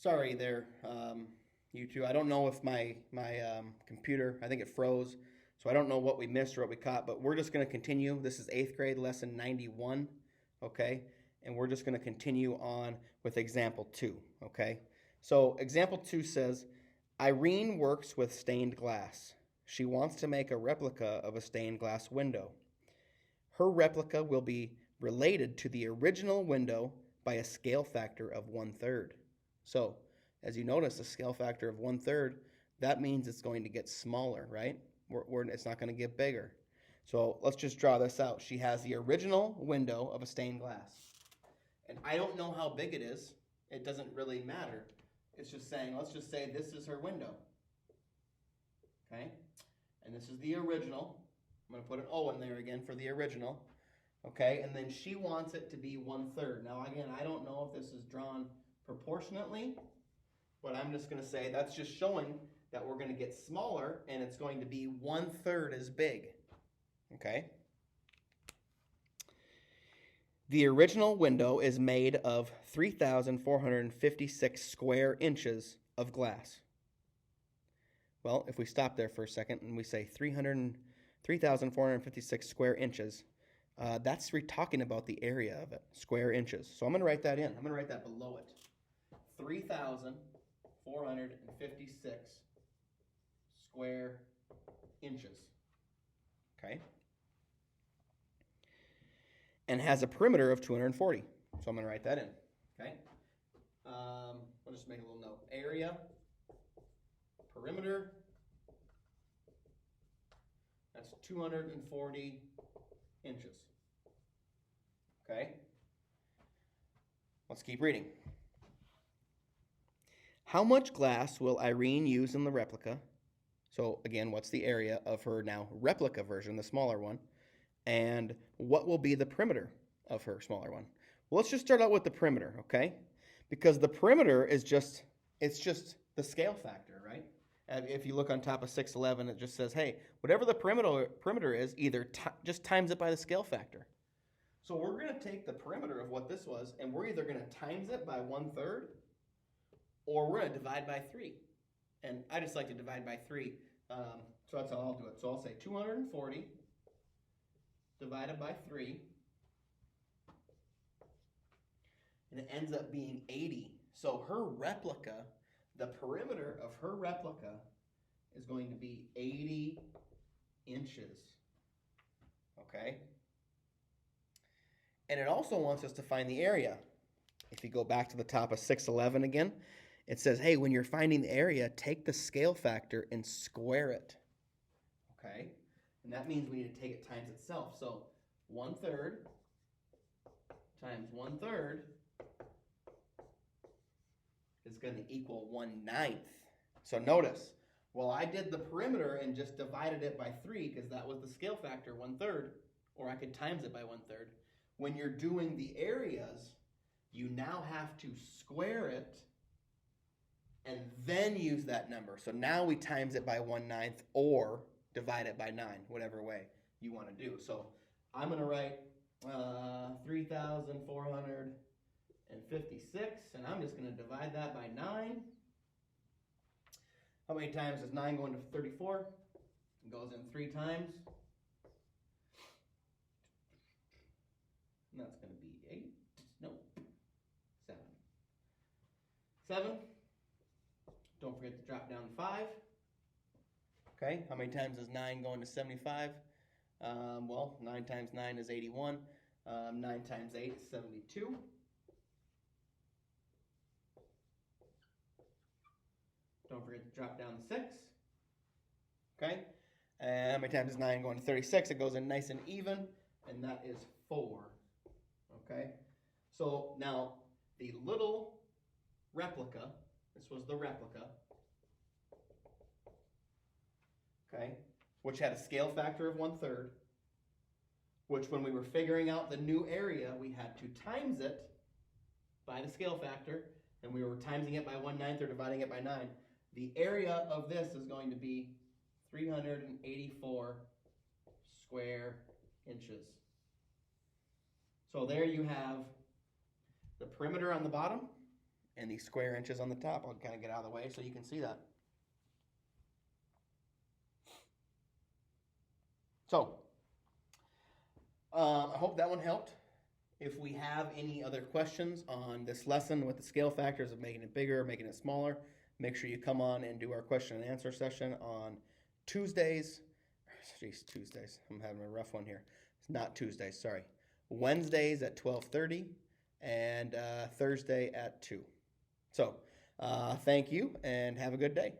Sorry there, you two. I don't know if my computer, I think it froze, so I don't know what we missed or what we caught, but we're just going to continue. This is 8th grade, lesson 91, okay? And we're just going to continue on with example 2, okay? So example 2 says, Irene works with stained glass. She wants to make a replica of a stained glass window. Her replica will be related to the original window by a scale factor of 1/3. So, as you notice, a scale factor of 1/3, that means it's going to get smaller, right? It's not going to get bigger. So let's just draw this out. She has the original window of a stained glass. And I don't know how big it is. It doesn't really matter. It's just saying, let's just say this is her window. Okay? And this is the original. I'm going to put an O in there again for the original. Okay? And then she wants it to be 1/3. Now, again, I don't know if this is drawn proportionately, but I'm just going to say that's just showing that we're going to get smaller and it's going to be 1/3 as big. Okay? The original window is made of 3,456 square inches of glass. Well, if we stop there for a second and we say 3,456 square inches, that's talking about the area of it, square inches. So I'm going to write that in. I'm going to write that below it. 3,456 square inches. Okay? And has a perimeter of 240. So I'm going to write that in. Okay? I'll just make a little note. Area, perimeter, that's 240 inches. Okay? Let's keep reading. How much glass will Irene use in the replica? So again, what's the area of her now replica version, the smaller one? And what will be the perimeter of her smaller one? Well, let's just start out with the perimeter, okay? Because the perimeter is just the scale factor, right? If you look on top of 611, it just says, hey, whatever the perimeter is, either just times it by the scale factor. So we're going to take the perimeter of what this was, and we're either going to times it by 1/3, or we're going to divide by 3. And I just like to divide by 3, so that's how I'll do it. So I'll say 240 divided by 3, and it ends up being 80. So her replica, the perimeter of her replica is going to be 80 inches. Okay? And it also wants us to find the area. If you go back to the top of 611 again, it says, hey, when you're finding the area, take the scale factor and square it. Okay? And that means we need to take it times itself. So 1/3 times 1/3 is going to equal 1/9. So notice, well, I did the perimeter and just divided it by 3 because that was the scale factor, 1/3, or I could times it by 1/3. When you're doing the areas, you now have to square it and then use that number. So now we times it by 1/9 or divide it by 9, whatever way you want to do. So I'm going to write 3,456, and I'm just going to divide that by 9. How many times does 9 go into 34? It goes in 3 times. And that's going to be 8. Nope. 7. 7. Don't forget to drop down to 5. Okay, how many times does 9 go into 75? Well, 9 times 9 is 81. 9 times 8 is 72. Don't forget to drop down to 6. Okay, and how many times does 9 go into 36? It goes in nice and even, and that is 4. Okay, so now the little replica, this was the replica, okay, which had a scale factor of 1/3, which when we were figuring out the new area, we had to times it by the scale factor, and we were timesing it by 1/9 or dividing it by 9. The area of this is going to be 384 square inches. So there you have the perimeter on the bottom and these square inches on the top. I'll kind of get out of the way so you can see that. So, I hope that one helped. If we have any other questions on this lesson with the scale factors of making it bigger, making it smaller, make sure you come on and do our question and answer session on Tuesdays. Jeez, Tuesdays. I'm having a rough one here. It's not Tuesdays, sorry. Wednesdays at 12:30 and Thursday at 2. So, thank you and have a good day.